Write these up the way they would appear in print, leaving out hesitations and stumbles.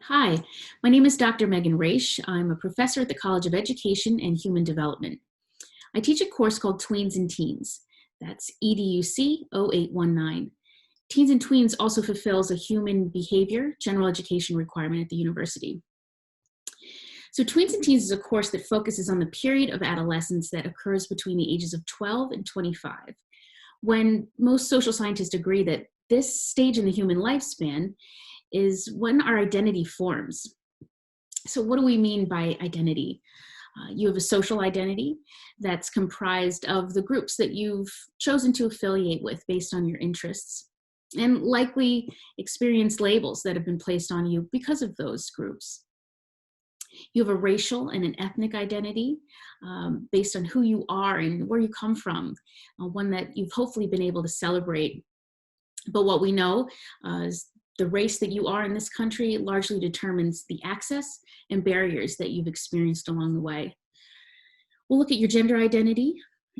Hi, my name is Dr. Meghan Raisch. I'm a professor at the College of Education and Human Development. I teach a course called Tweens and Teens. That's EDUC 0819. Teens and Tweens also fulfills a human behavior general education requirement at the university. So Tweens and Teens is a course that focuses on the period of adolescence that occurs between the ages of 12 and 25, when most social scientists agree that this stage in the human lifespan is when our identity forms. So what do we mean by identity? You have a social identity that's comprised of the groups that you've chosen to affiliate with based on your interests, and likely experience labels that have been placed on you because of those groups. You have a racial and an ethnic identity based on who you are and where you come from, one that you've hopefully been able to celebrate. But what we know is the race that you are in this country largely determines the access and barriers that you've experienced along the way. We'll look at your gender identity,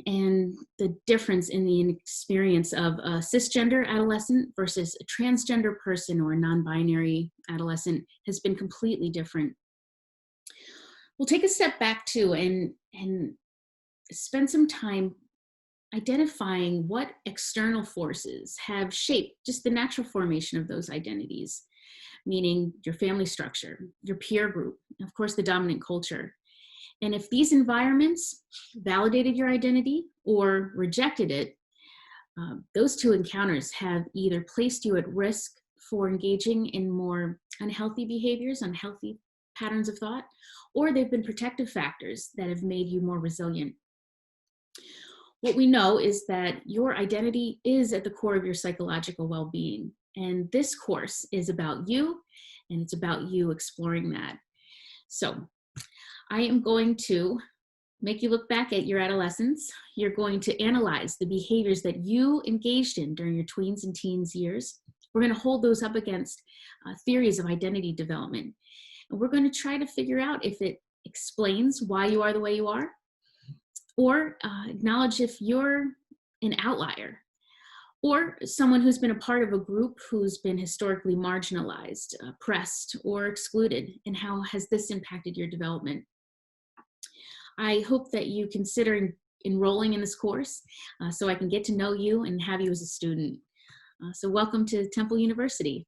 and the difference in the experience of a cisgender adolescent versus a transgender person or a non-binary adolescent has been completely different. We'll take a step back too and spend some time identifying what external forces have shaped just the natural formation of those identities, meaning your family structure, your peer group, of course, the dominant culture. And if these environments validated your identity or rejected it, those two encounters have either placed you at risk for engaging in more unhealthy behaviors, unhealthy patterns of thought, or they've been protective factors that have made you more resilient. What we know is that your identity is at the core of your psychological well-being. And this course is about you, and it's about you exploring that. So I am going to make you look back at your adolescence. You're going to analyze the behaviors that you engaged in during your tweens and teens years. We're going to hold those up against theories of identity development. And we're going to try to figure out if it explains why you are the way you are, or acknowledge if you're an outlier, or someone who's been a part of a group who's been historically marginalized, oppressed, or excluded, and how has this impacted your development. I hope that you consider enrolling in this course so I can get to know you and have you as a student. So welcome to Temple University.